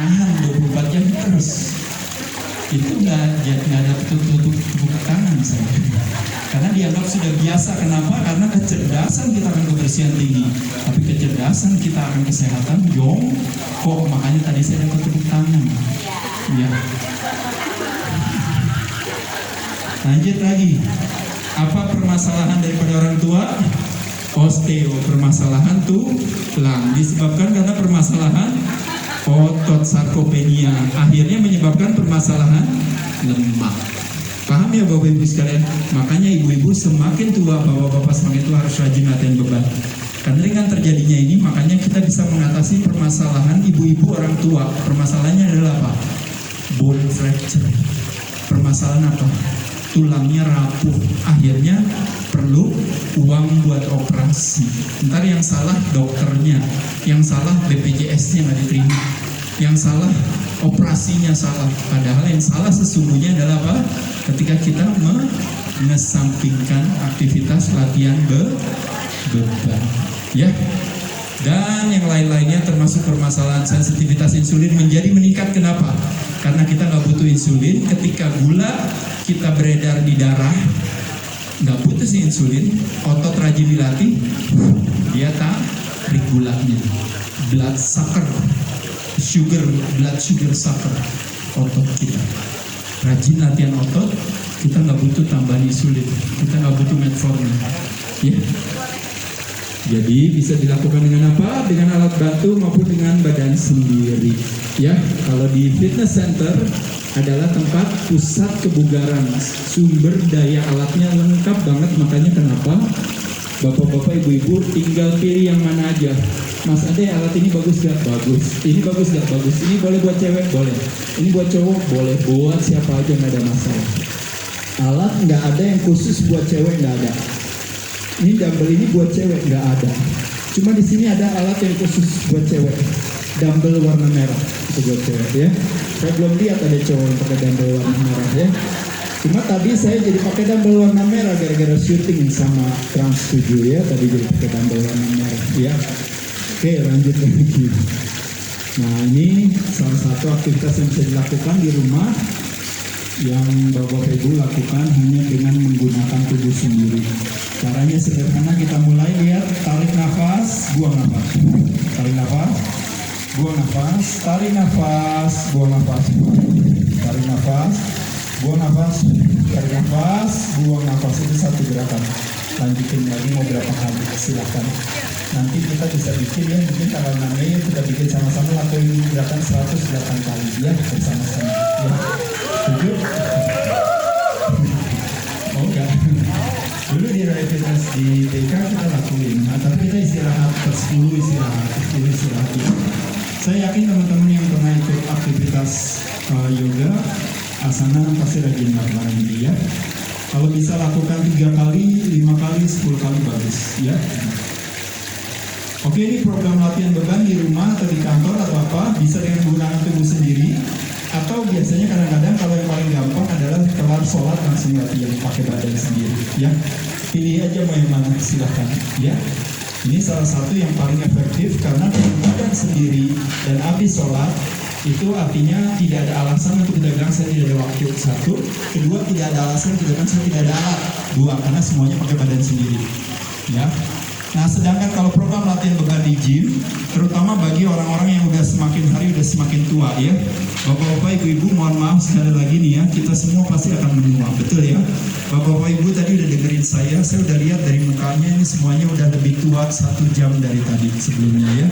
nahan 24 jam terus. Itu nggak ada tepuk tangan saya. Karena dianggap sudah biasa. Kenapa? Karena kecerdasan kita akan kebersihan tinggi, tapi kecerdasan kita akan kesehatan kok makanya tadi saya dapat tepuk tangan. Ya. Lanjut lagi. Apa permasalahan daripada orang tua? Osteo, permasalahan tulang, disebabkan karena permasalahan otot sarkopenia, akhirnya menyebabkan permasalahan lemak. Paham ya Bapak Ibu sekalian? Makanya ibu-ibu semakin tua, bapak-bapak semakin tua harus rajin latihan beban. Karena dengan terjadinya ini, makanya kita bisa mengatasi permasalahan ibu-ibu orang tua. Permasalahannya adalah apa? Bone fracture. Permasalahan apa? Tulangnya rapuh, akhirnya perlu uang buat operasi. Ntar yang salah dokternya, yang salah BPJS-nya nggak diterima, yang salah operasinya salah. Padahal yang salah sesungguhnya adalah apa? Ketika kita mengesampingkan aktivitas latihan beban, ya. Dan yang lain-lainnya termasuk permasalahan sensitivitas insulin menjadi meningkat. Kenapa? Karena kita nggak butuh insulin. Ketika gula kita beredar di darah, nggak butuh si insulin, otot rajin dilatih, dia tarik gulanya. Blood sucker, blood sugar sucker, otot kita. Rajin latihan otot, kita nggak butuh tambahan insulin, kita nggak butuh metformin, ya. Jadi bisa dilakukan dengan apa? Dengan alat bantu maupun dengan badan sendiri. Ya, kalau di fitness center adalah tempat pusat kebugaran, sumber daya alatnya lengkap banget. Makanya kenapa bapak-bapak, ibu-ibu tinggal pilih yang mana aja. Mas Ade, alat ini bagus gak? Bagus. Ini bagus gak? Bagus. Ini boleh buat cewek? Boleh. Ini buat cowok? Boleh. Buat siapa aja nggak ada masalah. Alat nggak ada yang khusus buat cewek, nggak ada. Ini dumbbell ini buat cewek, nggak ada. Cuma di sini ada alat yang khusus buat cewek, dumbbell warna merah itu buat cewek, ya. Saya belum lihat ada cowok yang pakai dumbbell warna merah, ya. Cuma tadi saya jadi pakai dumbbell warna merah gara-gara syuting sama Trans 7, ya. Tadi jadi pakai dumbbell warna merah, ya. Oke, lanjut lagi. Nah, ini salah satu aktivitas yang bisa dilakukan di rumah, yang Bapak Ibu lakukan hanya dengan menggunakan tubuh sendiri. Caranya sederhana, kita mulai lihat, tarik nafas, buang nafas. Tarik nafas, buang nafas, tarik nafas, buang nafas. Tarik nafas, buang nafas, tarik nafas, buang nafas. Itu satu gerakan. Lanjutin lagi mau berapa kali, silakan. Nanti kita bisa bikin, ya, mungkin tanggal 6 Mei kita bikin sama-sama lakuin gerakan 108 kali, ya, bersama-sama. Ya. Setuju? Oh enggak. Dulu di Rai Fitness di TK kita lakuin, tapi kita istirahat per 10 istirahat. Saya yakin teman-teman yang pernah ikut aktivitas yoga, asana pasti rajin lakukan ini, ya. Kalau bisa lakukan 3 kali, 5 kali, 10 kali bagus, ya. Oke, ini program latihan beban di rumah atau di kantor atau apa, bisa dengan menggunakan tubuh sendiri. Atau biasanya kadang-kadang kalau yang paling gampang adalah kelar sholat langsung latihan pakai badan sendiri, ya. Pilih aja mau yang mana, silahkan, ya. Ini salah satu yang paling efektif karena dengan badan sendiri dan habis sholat itu artinya tidak ada alasan untuk kita bilang saya tidak ada waktu. Satu, kedua tidak ada alasan kita bilang saya tidak ada alat. Dua, karena semuanya pakai badan sendiri, ya. Nah, sedangkan kalau program latihan beban di gym, terutama bagi orang-orang yang udah semakin hari udah semakin tua, ya. Bapak-bapak, ibu-ibu, mohon maaf sekali lagi nih, ya, kita semua pasti akan menua, betul ya. Bapak-bapak, ibu tadi udah dengerin saya udah lihat dari mukanya ini semuanya udah lebih tua 1 jam dari tadi sebelumnya, ya.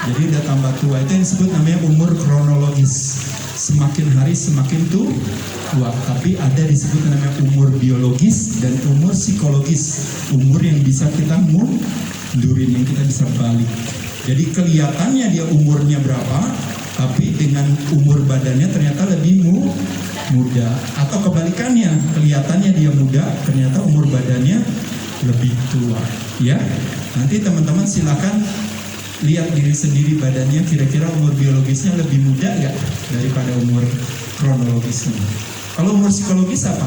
Jadi udah tambah tua, itu yang disebut namanya umur kronologis. Semakin hari semakin tua, tapi ada disebut namanya umur biologis dan umur psikologis, umur yang bisa kita mundurin, yang kita bisa balik. Jadi kelihatannya dia umurnya berapa, tapi dengan umur badannya ternyata lebih muda, atau kebalikannya, kelihatannya dia muda, ternyata umur badannya lebih tua, ya. Nanti teman-teman silakan lihat diri sendiri badannya, kira-kira umur biologisnya lebih muda nggak daripada umur kronologisnya. Kalau umur psikologis apa?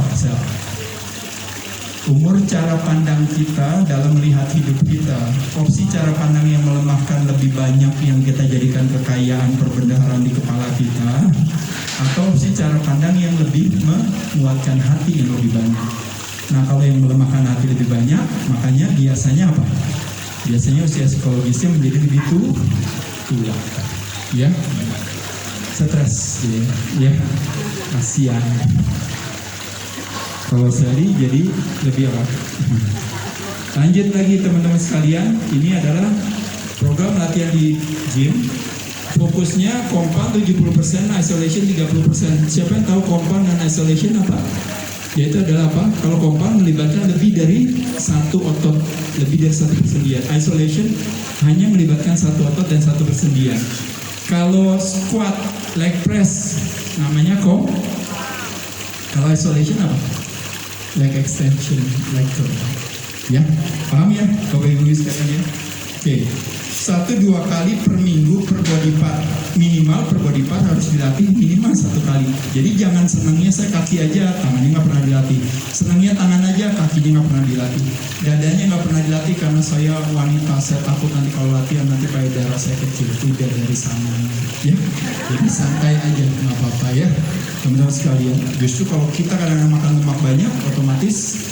Umur cara pandang kita dalam melihat hidup kita, opsi cara pandang yang melemahkan lebih banyak yang kita jadikan kekayaan perbendaharaan di kepala kita. menguatkan hati yang lebih banyak. Nah, kalau yang melemahkan hati lebih banyak, makanya biasanya apa? Biasanya usia psikologisnya menjadi lebih tua, ya, stres, ya, kasihan. Kalau sehari jadi lebih apa? Lanjut lagi teman-teman sekalian, ini adalah program latihan di gym. Fokusnya compound 70%, isolation 30%. Siapa yang tahu compound dan isolation apa? Yaitu adalah apa? Kalau compound melibatkan lebih dari satu otot, lebih dari satu persendian. Isolation hanya melibatkan satu otot dan satu persendian. Kalau squat, leg press, namanya kalau isolation apa? Leg extension, leg curl. Ya, paham ya? Bapak Ibu sekalian ya? Oke. 1-2 kali per minggu per body part, minimal per body part harus dilatih minimal 1 kali. Jadi jangan senangnya saya kaki aja, tangannya nggak pernah dilatih. Senangnya tangan aja, kakinya nggak pernah dilatih. Dadanya nggak pernah dilatih karena saya wanita, saya takut nanti kalau latihan nanti payudara saya kecil. Udah dari sana, ya. Jadi santai aja, nggak apa-apa ya, teman-teman sekalian. Justru kalau kita kadang-kadang makan lemak banyak, otomatis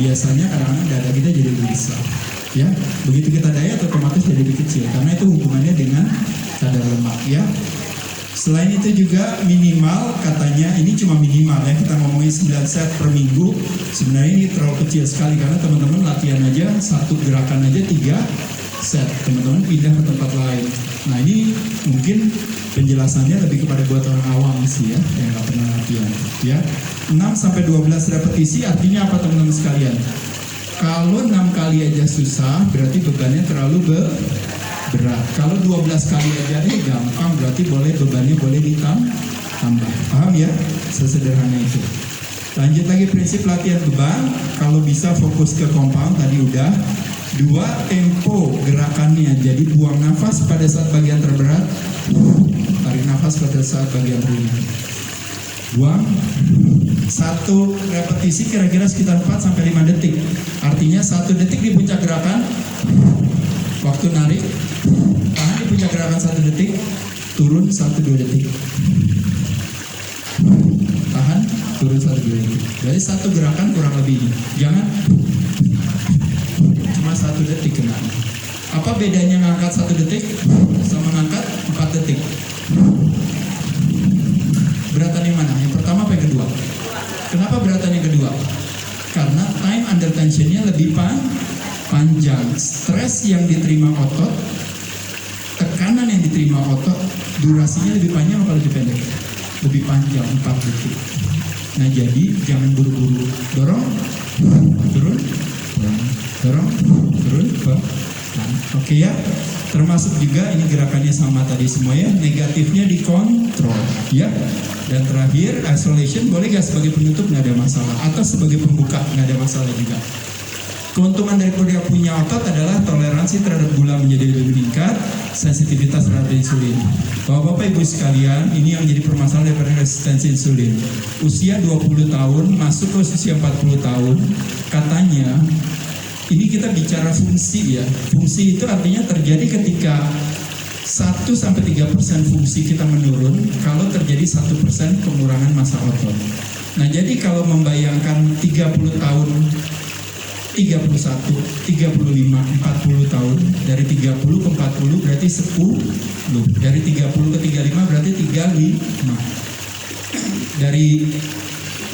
biasanya kadang-kadang dada kita jadi lebih besar. Ya, begitu kita diet otomatis jadi lebih kecil karena itu hubungannya dengan kadar lemak ya. Selain itu juga minimal, katanya ini cuma minimal ya, kita ngomongin 9 set per minggu. Sebenarnya ini terlalu kecil sekali karena teman-teman latihan aja satu gerakan aja 3 set, teman-teman pindah ke tempat lain. Nah, ini mungkin penjelasannya lebih kepada buat orang awam sih ya, yang nggak pernah latihan ya. 6-12 repetisi artinya apa teman-teman sekalian? Kalau 6 kali aja susah, berarti bebannya terlalu berat. Kalau 12 kali aja gampang, berarti bebannya boleh ditambah. Paham ya? Sesederhana itu. Lanjut lagi prinsip latihan beban. Kalau bisa fokus ke compound tadi udah. 2, tempo gerakannya. Jadi buang nafas pada saat bagian terberat, tarik nafas pada saat bagian ringan. Buang. 1 repetisi kira-kira sekitar 4-5 detik. Artinya 1 detik di puncak gerakan, waktu narik, tahan di puncak gerakan 1 detik, turun 1-2 detik. Tahan, turun 1-2 detik. Jadi 1 gerakan kurang lebih ini. Jangan cuma 1 detik kena. Apa bedanya ngangkat 1 detik sama ngangkat 4 detik? Beratan yang mana? Yang pertama apa yang kedua? Kenapa beratan yang kedua? Karena time under tensionnya lebih panjang. Stres yang diterima otot, tekanan yang diterima otot, durasinya lebih panjang atau lebih pendek? Lebih panjang, 4 detik. Nah, jadi jangan buru-buru. Dorong, turun, dorong, turun, oke ya. Termasuk juga ini gerakannya sama tadi semua ya, negatifnya dikontrol ya. Dan terakhir isolation boleh gak sebagai penutup, nggak ada masalah, atau sebagai pembuka nggak ada masalah juga. Keuntungan dari punya otot adalah toleransi terhadap gula menjadi lebih meningkat, sensitivitas terhadap insulin. Bapak-bapak ibu sekalian, ini yang menjadi permasalahan daripada resistensi insulin. Usia 20 tahun masuk ke usia 40 tahun, katanya ini kita bicara fungsi ya. Fungsi itu artinya terjadi ketika 1-3% fungsi kita menurun kalau terjadi 1% pengurangan massa otot. Nah, jadi kalau membayangkan 30 tahun, 31, 35, 40 tahun, dari 30 ke 40 berarti 10, dari 30 ke 35 berarti 35, dari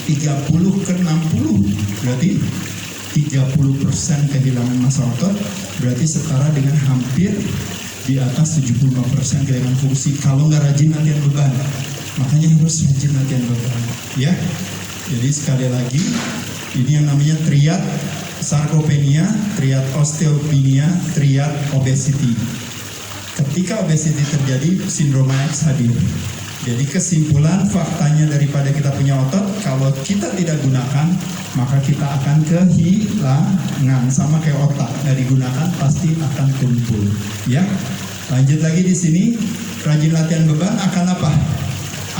30 ke 60 berarti 30% kehilangan massa otot, berarti setara dengan hampir di atas 75% kehilangan fungsi kalau nggak rajin latihan beban. Makanya harus rajin latihan beban ya. Jadi sekali lagi, ini yang namanya triad sarkopenia, triad osteopenia, triad obesity. Ketika obesity terjadi, sindrom X hadir. Jadi kesimpulan faktanya daripada kita punya otot, kalau kita tidak gunakan, maka kita akan kehilangan. Sama kayak otak, nggak digunakan pasti akan tumpul. Ya, lanjut lagi di sini, rajin latihan beban akan apa?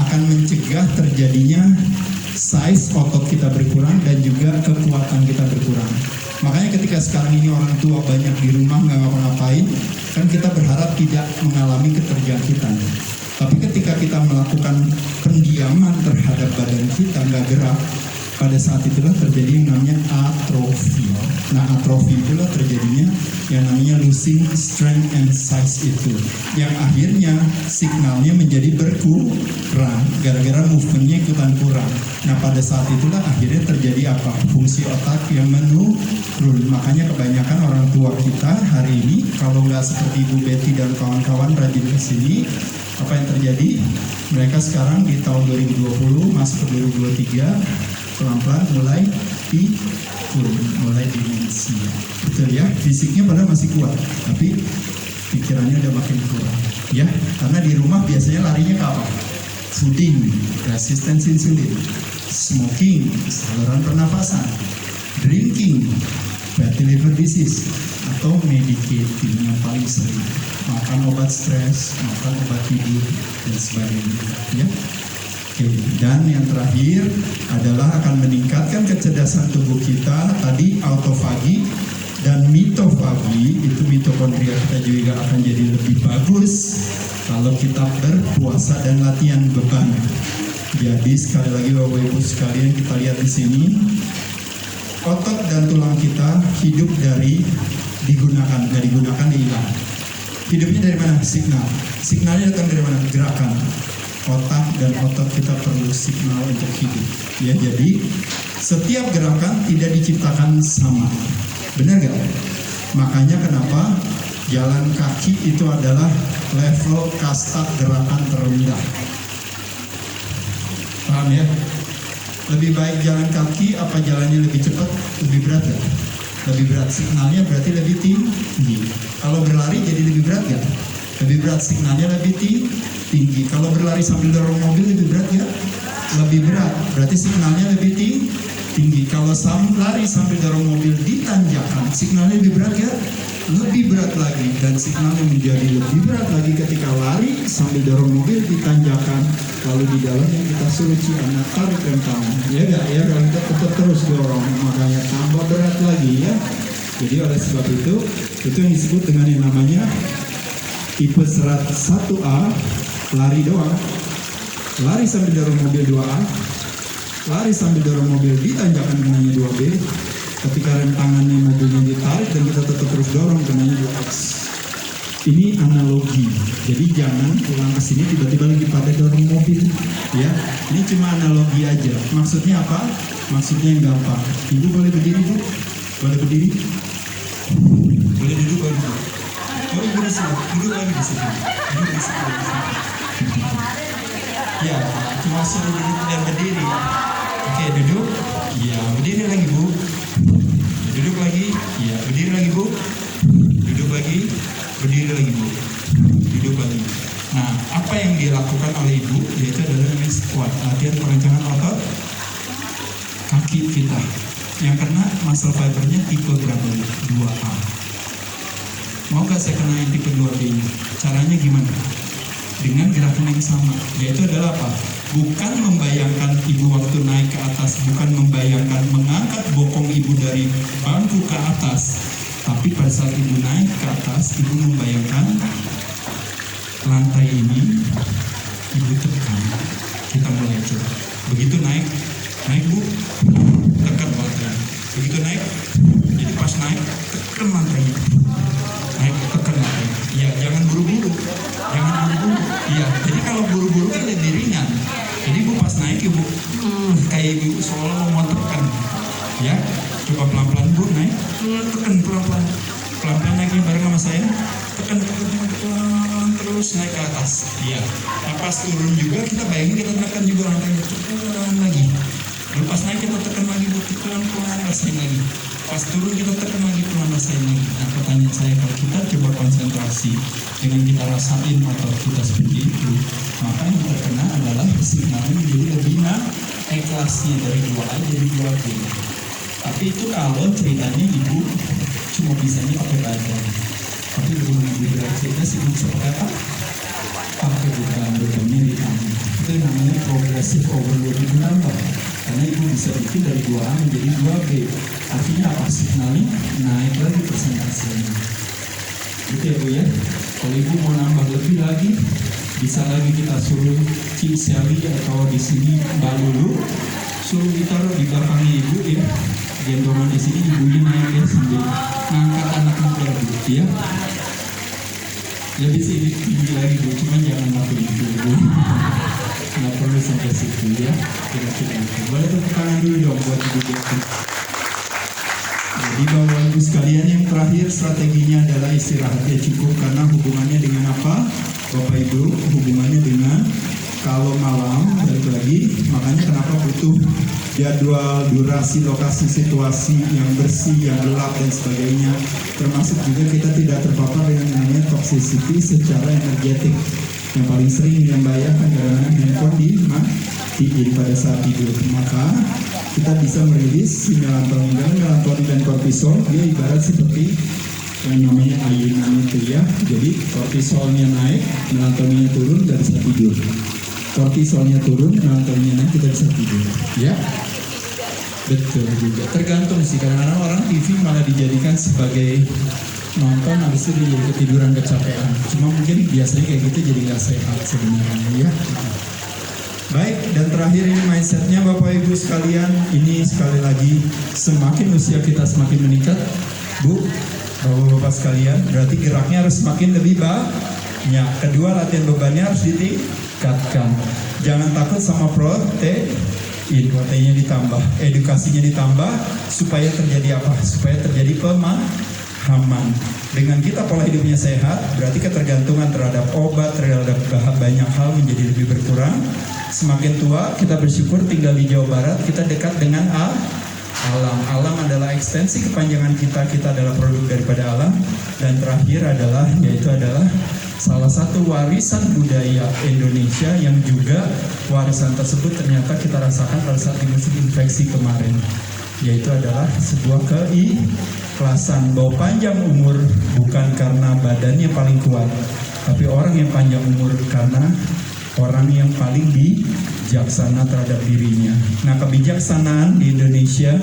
Akan mencegah terjadinya size otot kita berkurang dan juga kekuatan kita berkurang. Makanya ketika sekarang ini orang tua banyak di rumah nggak ngapa-ngapain, kan kita berharap tidak mengalami keterjakitan. Tapi ketika kita melakukan pendiaman terhadap badan kita, nggak gerak, pada saat itulah terjadi yang namanya atrofi. Nah, atrofi itulah terjadinya yang namanya losing strength and size itu, yang akhirnya signalnya menjadi berkurang gara-gara movementnya ikutan kurang. Nah, pada saat itulah akhirnya terjadi apa? Fungsi otak yang menurun. Makanya kebanyakan orang tua kita hari ini kalau nggak seperti Bu Betty dan kawan-kawan rajin ke sini, apa yang terjadi? Mereka sekarang di tahun 2020 masuk ke 2023 pelan-pelan mulai turun, mulai demensia. Betul ya, fisiknya padahal masih kuat, tapi pikirannya udah makin kurang. Ya, karena di rumah biasanya larinya ke apa? Fooding, resistance insulin, smoking, saluran pernafasan, drinking, fatty liver disease, atau medicating yang paling sering, makan obat stres, makan obat tidur, dan sebagainya. Ya. Dan yang terakhir adalah akan meningkatkan kecerdasan tubuh kita. Tadi autofagi dan mitofagi, itu mitokondria kita juga akan jadi lebih bagus kalau kita berpuasa dan latihan beban. Jadi sekali lagi Bapak Ibu sekalian, kita lihat di sini otot dan tulang kita hidup dari digunakan, hilang. Hidupnya dari mana? Signal. Signalnya datang dari mana? Gerakan. Otak dan otot kita perlu signal untuk hidup. Ya, jadi setiap gerakan tidak diciptakan sama. Benar gak? Makanya kenapa jalan kaki itu adalah level kasta gerakan terendah. Paham ya? Lebih baik jalan kaki apa jalannya lebih cepat? Lebih berat gak? Lebih berat, signalnya berarti lebih tinggi. Kalau berlari jadi lebih berat gak? Lebih berat, signalnya lebih tinggi. Kalau berlari sambil dorong mobil lebih berat ya? Lebih berat, berarti signalnya lebih tinggi. Kalau lari sambil dorong mobil di tanjakan, signalnya lebih berat ya? Lebih berat lagi. Dan signalnya menjadi lebih berat lagi ketika lari sambil dorong mobil di tanjakan. Lalu di dalamnya kita suruh anak tarik rem tangan. Ya enggak ya, kalau kita tetap terus dorong, makanya tambah berat lagi ya. Jadi oleh sebab itu yang disebut dengan yang namanya tipe serat 1A, lari doang. Lari sambil dorong mobil 2A, lari sambil dorong mobil di tanjakan kenanya 2B. Ketika rem tangannya mobilnya ditarik dan kita tetap terus dorong kenanya 2X. Ini analogi. Jadi jangan pulang ke sini tiba-tiba lagi pada dorong mobil, ya. Ini cuma analogi aja. Maksudnya apa? Maksudnya yang gampang. Ibu boleh berdiri, Bu? Boleh berdiri? Boleh duduk, boleh duduk. Oh, ibu di sini, duduk lagi di sini. Duduk di sini. Ya, cuma suruh duduk dan berdiri. Oke, duduk. Ya, berdiri lagi, Bu. Duduk lagi. Ya, berdiri lagi, Bu. Duduk lagi. Berdiri lagi, Bu. Duduk lagi. Nah, apa yang dilakukan oleh ibu yaitu adalah namanya squat, latihan perancangan otot kaki kita. Yang kena muscle fibernya tipe berapa? 2A. Mau gak saya kena yang tipe 2B nya? Caranya gimana? Dengan gerakan yang sama, yaitu adalah apa? Bukan membayangkan ibu waktu naik ke atas, bukan membayangkan mengangkat bokong ibu dari bangku ke atas, tapi pada saat ibu naik ke atas, ibu membayangkan lantai ini, ibu tekan. Kita mulai coba. Begitu naik Bu, tekan lantainya. Begitu naik, jadi pas naik, tekan lantainya. Naik, tekan lantainya. Ya, jangan buru-buru. Iya, jadi kalau buru-buru kan lebih ringan. Jadi ibu pas naik ibu kayak ibu seolah mau tekan. Ya, coba pelan-pelan Bu naik, tekan pelan-pelan. Pelan-pelan naiknya bareng sama saya. Tekan terus naik ke atas. Iya. Nah, pas turun juga kita bayangin kita tekan juga lantainya, tekan lagi. Pas naik kita tekan lagi, pelan-pelan rasain lagi. Pas turun kita tekan lagi, pelan rasain lagi. Nah, pertanyaan saya, kalau kita coba konsentrasi dengan kita rasain otot kita seperti itu, maka yang terkena adalah signalnya menjadi lebih naik kelasnya dari 2A jadi 2B. Tapi itu kalau ceritanya ibu cuma bisanya pakai badan. Tapi belum ibu cerita sih ibu bisa pakai apa? Pakai bebannya di tangan. Itu namanya progressive overloading number. Karena ibu bisa bikin dari 2A menjadi 2B. Artinya apa? Signalnya naik lagi persentasenya. Gitu ya Bu ya. Kalau ibu mau nambah lebih lagi, bisa lagi kita suruh Ci Sally atau di sini Mbak Lulu suruh ditaruh di belakangnya ibu ya, gendongan di sini, ibunya naik ya sambil ngangkat anak muda ya. Lebih sini tinggi lagi bu, cuman jangan lakuin itu bu. Nggak perlu sampai situ ya, kira-kira itu. Boleh tepuk tangan dulu dong buat ibu itu. Jadi Bapak Ibu sekalian, yang terakhir strateginya adalah istirahatnya cukup, karena hubungannya dengan apa? Bapak Ibu, hubungannya dengan kalau malam, balik lagi, makanya kenapa butuh jadwal, durasi, lokasi, situasi yang bersih, yang gelap dan sebagainya. Termasuk juga kita tidak terpapar dengan namanya toxicity secara energetik. Yang paling sering yang membahayakan kadang-kadang handphone dimatiin pada saat tidur. Maka kita bisa merilis si melatonin dan kortisol. Dia ibarat seperti yang namanya ayunan itu ya. Jadi kortisolnya naik, melatoninnya turun, kita bisa tidur. Kortisolnya turun, melatoninnya naik, kita bisa tidur. Ya, betul juga. Tergantung sih, kadang-kadang orang TV malah dijadikan sebagai nonton, habis itu dia ketiduran, kecapean. Cuma mungkin biasanya kayak gitu jadi nggak sehat sebenarnya ya. Baik, dan terakhir ini mindsetnya Bapak Ibu sekalian. Ini sekali lagi, semakin usia kita semakin meningkat, Bu, Bapak-bapak sekalian, berarti geraknya harus semakin lebih banyak. Kedua, latihan bebannya harus ditingkatkan. Jangan takut sama proteinnya ditambah, edukasinya ditambah, supaya terjadi apa? Supaya terjadi pemahaman. Dengan kita pola hidupnya sehat, berarti ketergantungan terhadap obat, terhadap banyak hal menjadi lebih berkurang. Semakin tua, kita bersyukur tinggal di Jawa Barat, kita dekat dengan alam. Alam adalah ekstensi kepanjangan kita, kita adalah produk daripada alam. Dan terakhir adalah, yaitu adalah salah satu warisan budaya Indonesia yang juga warisan tersebut ternyata kita rasakan pada saat di musim infeksi kemarin, yaitu adalah sebuah keikhlasan bahwa panjang umur bukan karena badannya paling kuat, tapi orang yang panjang umur karena orang yang paling bijaksana terhadap dirinya. Nah, kebijaksanaan di Indonesia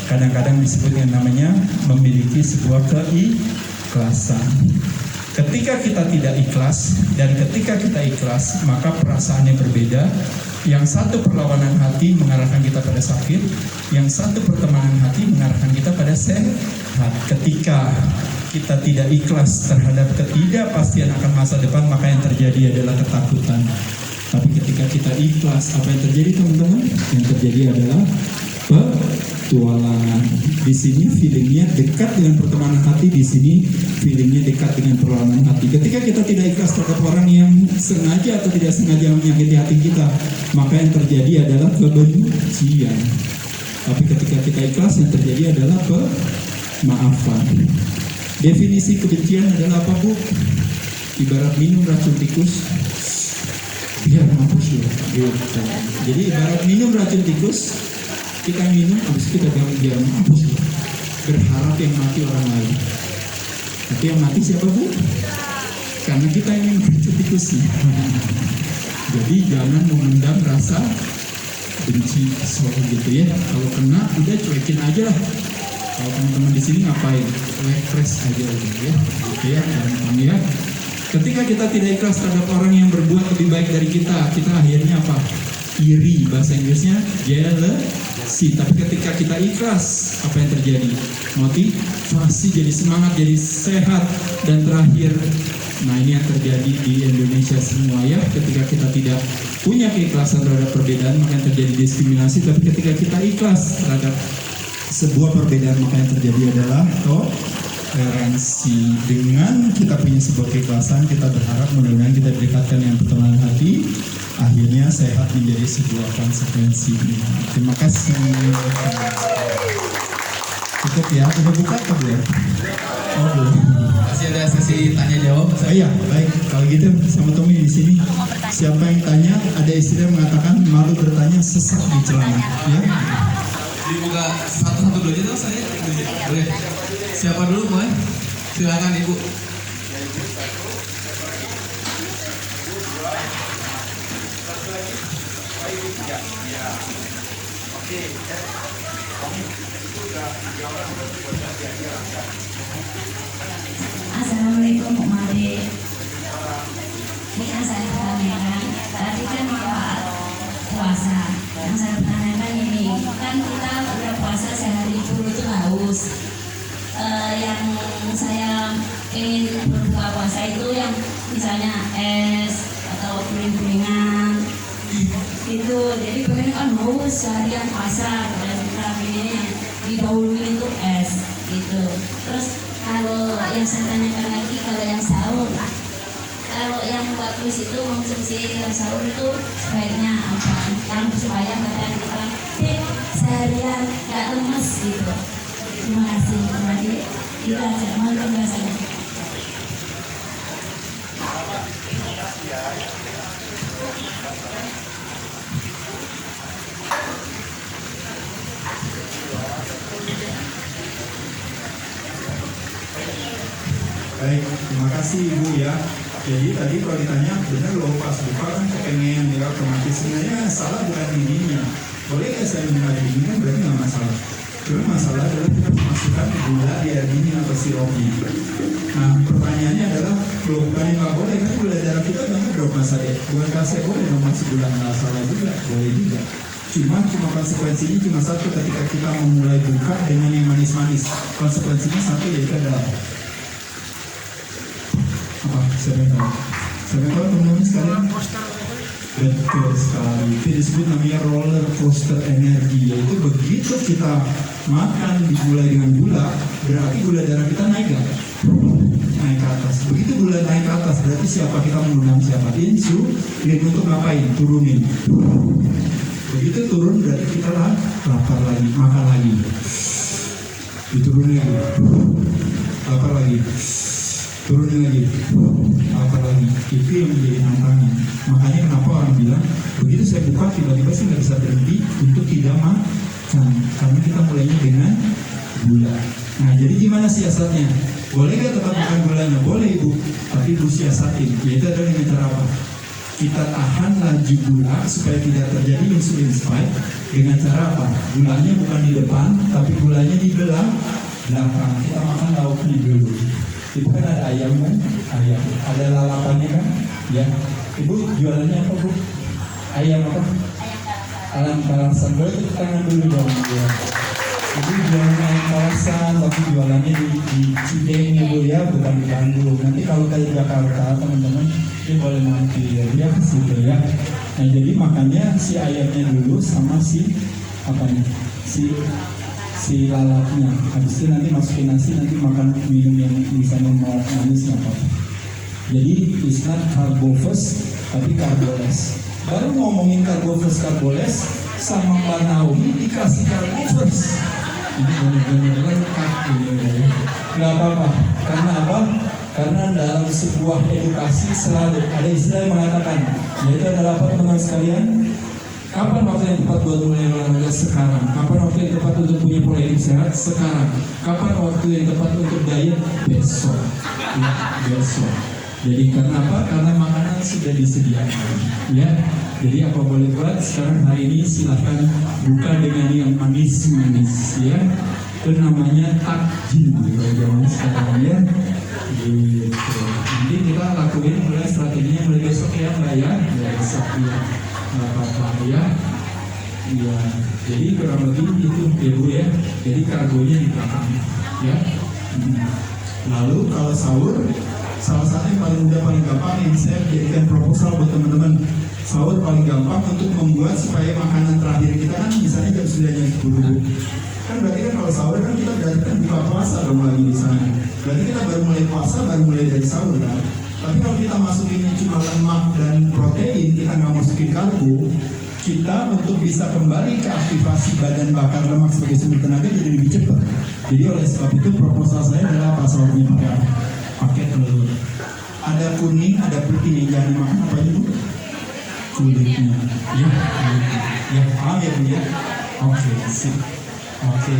kadang-kadang disebut yang namanya memiliki sebuah keikhlasan. Ketika kita tidak ikhlas dan ketika kita ikhlas, maka perasaannya berbeda. Yang satu perlawanan hati mengarahkan kita pada sakit, yang satu pertemanan hati mengarahkan kita pada sehat. Ketika kita tidak ikhlas terhadap ketidakpastian akan masa depan, maka yang terjadi adalah ketakutan. Tapi ketika kita ikhlas, apa yang terjadi teman-teman? Yang terjadi adalah petualangan. Di sini feelingnya dekat dengan pertemanan hati, di sini feelingnya dekat dengan perlawanan hati. Ketika kita tidak ikhlas terhadap orang yang sengaja atau tidak sengaja menyakiti hati kita, maka yang terjadi adalah kebencian. Tapi ketika kita ikhlas, yang terjadi adalah pemaafan. Definisi kebencian adalah apa, Bu? Ibarat minum racun tikus, biar mampus loh. Gitu. Jadi ibarat minum racun tikus, kita minum, habis kita biar mampus loh. Berharap yang mati orang lain. Tapi yang mati siapa, Bu? Karena kita yang minum racun tikusnya. Jadi jangan memendam rasa benci soal gitu ya. Kalau kena, udah cuekin aja lah. Kalau teman-teman di sini ngapain? Refresh aja gitu ya. Gitu ya, teman-teman ya. Ketika kita tidak ikhlas terhadap orang yang berbuat lebih baik dari kita akhirnya apa? Iri, bahasa Inggrisnya jealousy. Tapi ketika kita ikhlas, apa yang terjadi? Motivasi, jadi semangat, jadi sehat. Dan terakhir, nah ini yang terjadi di Indonesia semua ya. Ketika kita tidak punya keikhlasan terhadap perbedaan, maka yang terjadi diskriminasi. Tapi ketika kita ikhlas terhadap sebuah perbedaan, maka yang terjadi adalah toleransi. Dengan kita punya sebuah keikhlasan, kita berharap mudah-mudahan kita didekatkan dengan pertemanan hati, akhirnya sehat menjadi sebuah konsekuensi. Terima kasih. Cukup ya, udah buka atau belum? Oh belum. Masih ada sesi tanya jawab. Oh iya, baik. Kalau gitu sama Tommy di sini. Siapa yang tanya? Ada istilah mengatakan malu bertanya sesak di celana. Ya. Dibuka satu-satu dulu aja dong saya. Boleh. Siapa dulu, Boy? Silakan Ibu. Assalamualaikum Pak Made. Ini yang saya tanyakan, tadi kan Pak Yang saya tanyakan ini, kan kita udah puasa sehari dulu itu haus. Yang saya ingin berbuka puasa itu yang misalnya es atau puring-puringan itu, jadi pengen kan haus seharian puasa, dan kita ini yang didahului itu es gitu. Terus kalau yang saya tanyakan lagi, kalau yang sahur, kalau yang bagus itu mengkonsumsi yang sahur itu sebaiknya apa? Yang supaya badan kita seharian gak lemes gitu. Terima kasih. Kita aja mau pembahasannya. Baik, terima kasih Ibu ya. Jadi tadi kalau ditanya benar loh, pas buka kan kepengen ya otomatis, sebenarnya salah bukan ininya. Boleh ya saya minum air dingin kan berarti nggak masalah. Cuma masalah adalah kita memasukkan gula di air dingin atau sirupnya. Nah pertanyaannya adalah loh bukan nggak boleh kan, gula darah kita kan drop masa deh. Bukan kasih boleh dong masuk gula, nggak salah juga, boleh juga. Cuma konsekuensinya cuma satu, ketika kita memulai buka dengan yang manis-manis, konsekuensinya satu yaitu adalah apa? Siapa tahu teman-teman sekalian? Betul sekali. Itu disebut namanya roller coaster energi. Yaitu begitu kita makan dimulai dengan gula, berarti gula darah kita naik gak? Naik ke atas. Begitu gula naik ke atas, berarti siapa kita mengundang siapa? Insulin untuk ngapain? Turunin. Begitu turun berarti kita lapar lagi, makan lagi. Diturunin lagi. Lapar lagi. Turunin lagi, apa lagi? Itu yang menjadi tantangan. Makanya kenapa orang bilang begitu saya buka tiba-tiba saya nggak bisa berhenti untuk tidak makan, karena kita mulainya dengan gula. Nah jadi gimana siasatnya? Boleh nggak tetap makan gulanya? Boleh Ibu, tapi Ibu siasatin. Yaitu adalah dengan cara apa? Kita tahan laju gula supaya tidak terjadi insulin spike. Dengan cara apa? Gulanya bukan di depan, tapi gulanya di belakang. Kita makan lauknya dulu. Itu kan ada ayam kan, ada lalapannya kan, ya. Ibu jualannya apa Bu? Ayam apa? Ayam kalasan. Boleh tepuk tangan dulu dong ya. Ibu jualan ayam kalasan, tapi jualannya di Cideng ya Bu ya, bukan di Bandung. Nanti kalau ke Jakarta teman-teman, dia boleh mampir ya ke situ ya. Nah jadi makanya si ayamnya dulu sama si apanya, si lalapnya. Habis itu nanti masukin nasi, nanti makan minum yang misalnya mau manis nggak apa-apa. Jadi it's not carbo first, tapi carboless. Baru ngomongin carbo first, carboless sama Mbak Naomi dikasih carbo first. Ini benar-benar lengkap ini. Nggak apa-apa. Karena apa? Karena dalam sebuah edukasi selalu ada istilah yang mengatakan, yaitu adalah apa teman-teman sekalian? Kapan waktu yang tepat buat mulai olahraga? Sekarang. Kapan waktu yang tepat untuk punya pola hidup sehat? Sekarang. Kapan waktu yang tepat untuk diet? Besok. Ya, besok. Jadi karena apa? Karena makanan sudah disediakan. Ya. Jadi apa boleh buat? Sekarang hari ini silahkan buka dengan yang manis-manis. Ya. Itu namanya takjil kalau zaman sekarang ya. Gitu. Nanti kita lakuin mulai strateginya mulai besok ya Mbak ya. Ya besok ya. Apa-apa ya. Iya. Jadi kurang lebih itu ya Bu ya. Jadi karbonya di belakang ya. Lalu kalau sahur, salah satu yang paling mudah, paling gampang yang saya jadikan proposal buat teman-teman. Sahur paling gampang untuk membuat supaya makanan terakhir kita kan misalnya jam 9 jam 10 kan berarti kan kalau sahur kan kita berarti kan buka puasa dong lagi di sana. Berarti kita baru mulai puasa, baru mulai dari sahur kan. Tapi kalau kita masukin cuma lemak dan protein, kita nggak masukin karbo, kita untuk bisa kembali ke aktivasi badan bakar lemak sebagai sumber tenaga jadi lebih cepat. Jadi oleh sebab itu proposal saya adalah apa sahurnya pakai telur. Ada kuning, ada putih yang jangan dimakan apa itu? Kulitnya. Ya, ya paham ya Bu ya. Oke, sip. Oke.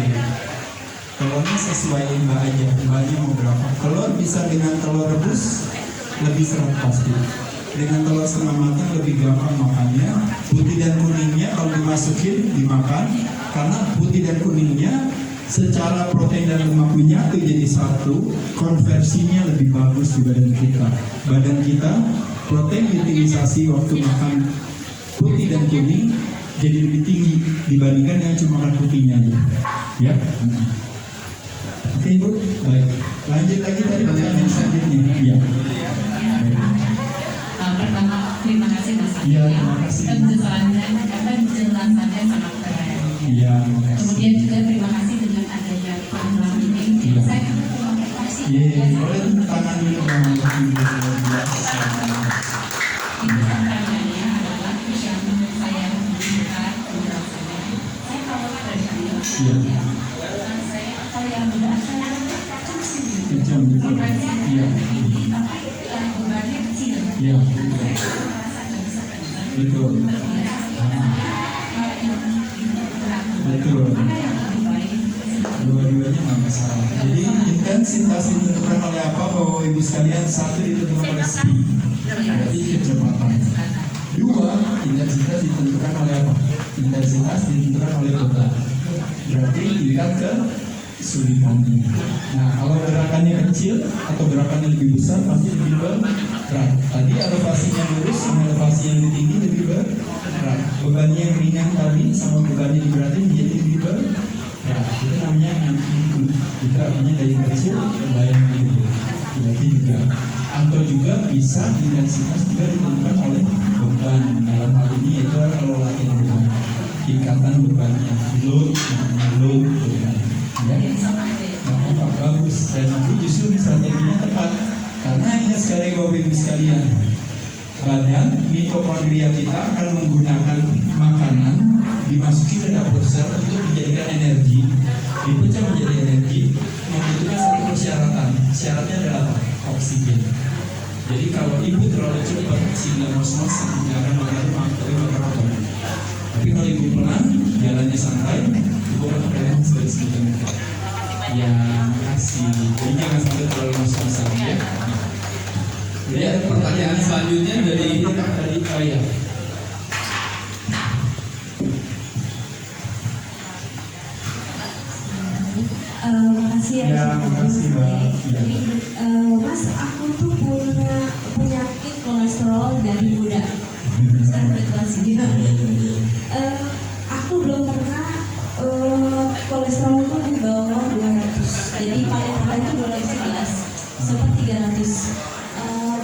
Telurnya sesuai Mbak aja. Mbaknya mau berapa? Telur bisa dengan telur rebus lebih serat pasti. Dengan telur setengah matang lebih gampang makannya. Putih dan kuningnya kalau dimasukin dimakan, karena putih dan kuningnya secara protein dan lemak menyatu jadi satu, konversinya lebih bagus di badan kita. Badan kita protein utilisasi waktu makan putih dan kuning jadi lebih tinggi dibandingkan yang cuma makan putihnya aja. Ya. Oke Ibu, baik. Lanjut lagi tadi pertanyaan selanjutnya. Iya. Pertama, terima kasih Mas Andi. Iya, terima kasih. Penjelasannya sangat keren. Iya, makasih. Kemudian juga terima kasih dengan adanya program ini. Iya. Saya juga terima kasih. Iya, boleh tepuk tangan dulu dong untuk Ibu luar biasa. Ini pertanyaannya adalah yang menurut saya membutuhkan penjelasannya. Saya kalau pribadi, Iya. saya kalau yang muda saya kecil. Kejam betul. Iya. Yang bebannya kecil. Iya. Saya merasa nggak bisa kerja. Betul. Betul. Mana yang lebih baik? Dua-duanya nggak masalah. Jadi intensitas ditentukan oleh apa, Bapak Ibu sekalian? Satu ditentukan oleh speed, berarti kecepatan. Dua, intensitas ditentukan oleh apa? Intensitas ditentukan oleh beban, berarti tingkat kesulitannya. Nah, kalau gerakannya kecil atau gerakannya lebih besar pasti lebih berat. Tadi elevasinya lurus sama elevasi yang lebih tinggi lebih berat. Bebannya yang ringan tadi sama bebannya yang berat menjadi lebih berat. Itu namanya amplitude. Itu artinya dari kecil ke bayang gitu. Berarti juga atau juga bisa intensitas juga ditentukan oleh beban. Dalam hal ini yaitu kalau latihan beban, tingkatan bebannya, load beban. Ya, nah, bagus. Dan nanti justru strateginya tepat. Karena ingat sekali Bapak Ibu sekalian, badan mitokondria kita akan menggunakan makanan dimasuki ke dapur sel untuk menjadikan energi, dipecah menjadi energi, membutuhkan satu persyaratan. Syaratnya adalah apa? Oksigen. Jadi kalau ibu terlalu cepat sehingga ngos-ngos tidak akan makan otot. Tapi kalau ibu pelan, jalannya santai, ibu akan keren seperti ya, makasih. Jadi jangan sampai terlalu ngos-ngosan ya. Jadi ada pertanyaan selanjutnya dari Ayah. Makasih Ya, makasih Mbak. Ya. Mas, aku tuh punya penyakit kolesterol dari muda. Sekarang berkelas dia. Aku belum pernah kolesterol itu di bawah 200. Jadi paling rendah itu 211, sempat 300.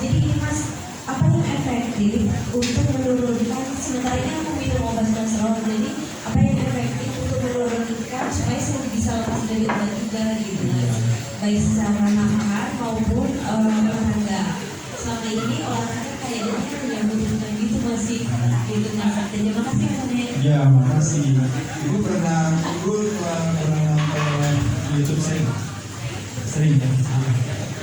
Jadi Mas, apa yang efektif untuk menurunkan? Sementara ini aku minum obat kolesterol. Jadi apa yang efektif untuk menurunkan supaya saya bisa lepas dari obat juga gitu Mas? Baik secara makan maupun olahraga. Selama ini olahraga kayaknya yang membutuhkan gitu masih gitu Mas. Terima kasih Mas. Ya, makasih. Ibu pernah nonton YouTube sering? Sering ya?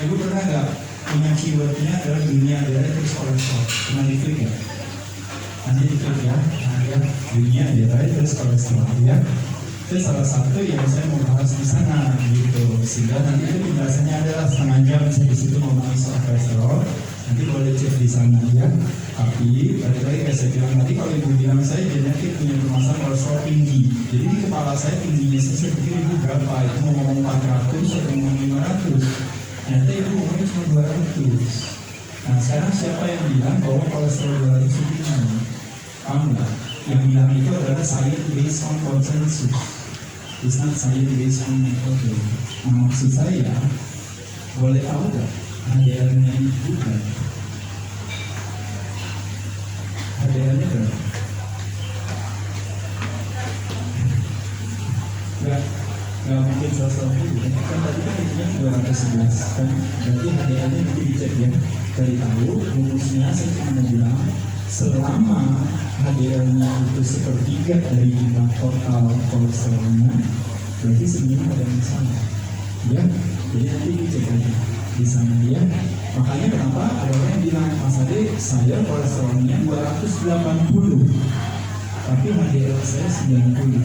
Ibu pernah nggak punya keywordnya adalah dunia diabetes kolesterol? Pernah diklik ya? Nanti diklik ya. Nah, ya, dunia diabetes kolesterol ya. Itu salah satu yang saya mau bahas di sana gitu. Sehingga nanti itu penjelasannya adalah setengah jam saya di situ mau bahas soal kolesterol. Nanti boleh cek di sana ya. Tapi balik lagi kayak saya bilang tadi, kalau ibu bilang saya genetik punya permasalahan kolesterol tinggi. Jadi di kepala saya tingginya saya pikir ibu berapa? Itu mau ngomong 400 atau ngomong 500. Ternyata ibu ngomongnya cuma 200. Nah sekarang siapa yang bilang bahwa kolesterol 200 itu tinggi? Paham nggak? Yang bilang itu adalah science based on consensus. It's not science based on method. Nah maksud saya, boleh tahu nggak HDL-nya ibu kan? HDL-nya berapa? Nggak mungkin 120 kan tadi kan intinya 211 kan, berarti HDL-nya nanti dicek ya. Dari tahu rumusnya saya cuma bilang selama HDL-nya itu sepertiga dari total kolesterolnya, berarti sebenarnya ada masalah ya. Jadi nanti dicek aja di sana ya. Makanya kenapa ada orang yang bilang, Mas Ade, saya kolesterolnya 280 tapi HDL saya 90.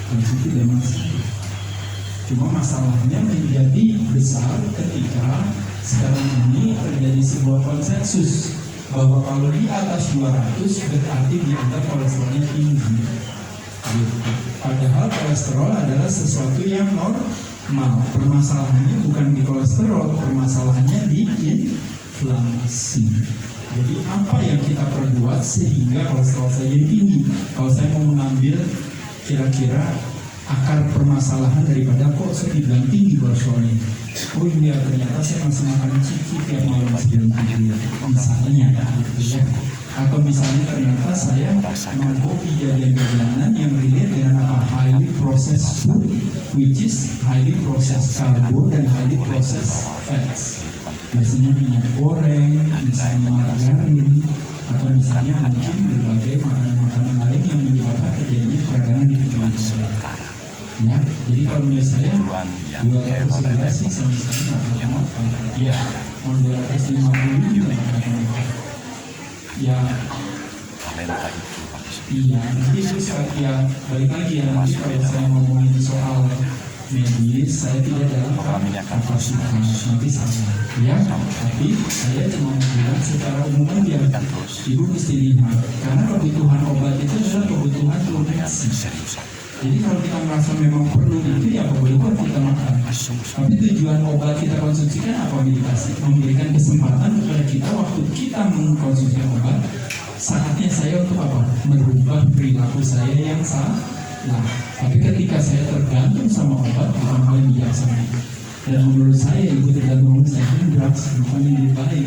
Dan itu tidak masalah. Cuma masalahnya menjadi besar ketika sekarang ini terjadi sebuah konsensus bahwa kalau di atas 200 berarti dianggap kolesterolnya tinggi. Gitu. Padahal kolesterol adalah sesuatu yang normal. Permasalahannya bukan di kolesterol, permasalahannya di inflamasi. Jadi apa yang kita perbuat sehingga kolesterol saya jadi tinggi? Kalau saya mau mengambil kira-kira akar permasalahan daripada kok saya dibilang tinggi kolesterolnya. Oh iya, ternyata saya masih makan ciki tiap malam sebelum tidur. Misalnya gitu ya. Atau misalnya ternyata saya menghobi jajan-jajanan yang relate dengan apa? Highly processed food, which is highly processed karbo dan highly processed fats. Biasanya minyak goreng, misalnya margarin, atau misalnya mungkin berbagai makanan-makanan lain yang menyebabkan terjadinya peradangan di tubuh saya. Ya, jadi kalau menurut saya 211 sih sama sekali nggak apa-apa. Ya, mau 250 juga nggak apa-apa. Ya, iya, nanti itu ya balik lagi ya, nanti kalau saya ngomongin soal medis, saya tidak dalam kapasitas, nanti salah ya, tapi saya cuma bilang secara umum aja, ibu mesti lihat, karena kebutuhan obat itu adalah kebutuhan nutrisi. Jadi kalau kita merasa memang perlu itu ya boleh kita makan. Tapi tujuan obat kita konsumsikan apa? Meditasi, memberikan kesempatan kepada kita waktu kita mengkonsumsi obat, saatnya saya untuk apa? Merubah perilaku saya yang salah. Tapi ketika saya tergantung sama obat, bukan hal yang bijaksana. Dan menurut saya ibu tergantung saya pun drugs bukan yang lebih baik.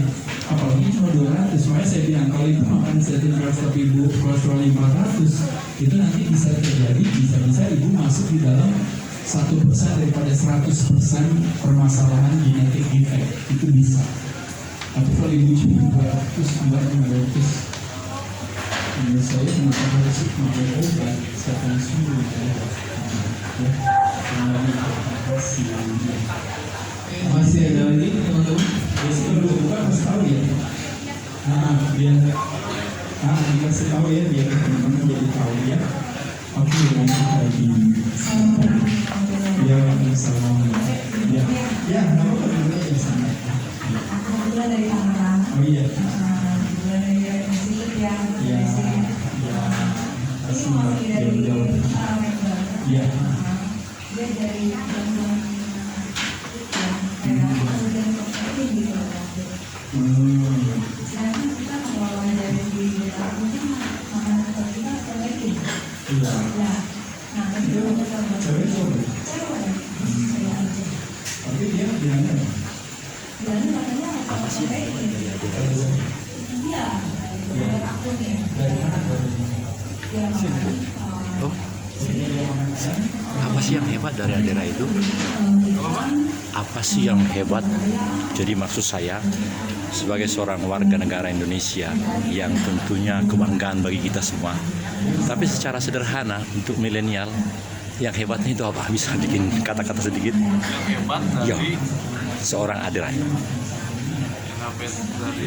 Apalagi cuma 200. Makanya saya bilang kalau ibu makan statin drugs tapi ibu kolesterol 400, itu nanti bisa terjadi bisa ibu masuk di dalam 1% daripada 100% permasalahan genetik defect itu bisa. Tapi kalau ibu cuma 200, menurut saya kenapa harus makan obat setelah sembuh ya. Masih ada lagi teman-teman? Biasanya kalau buka harus tahu ya. Dikasih tahu ya biar teman-teman jadi tahu ya. Oke, lanjut lagi. Ya, assalamualaikum. Ya, nama kedua ya sana. Aku kebetulan dari Tangerang. Oh iya. Kebetulan dari institut yang Ya, ini kasih mewakili dari jauh-jauh. member. Ya. Dia dari bantuan kemudian marketing gitu. Sedangkan kita kalau dari di aku kan makanan kita seleksi. Iya. Ya. Nah, tapi itu kita Cewek cowok. cewek. Saya aja. Tapi dia bilangnya apa? Dan katanya apa sih? Iya. Buat aku nih. Dari mana? Ya, Oh, apa sih yang hebat dari Adera itu? Apa sih yang hebat? Jadi maksud saya sebagai seorang warga negara Indonesia yang tentunya kebanggaan bagi kita semua. Tapi secara sederhana untuk milenial yang hebatnya itu apa? Bisa bikin kata-kata sedikit? Yang hebat Ya, dari seorang Adera. yang hebat dari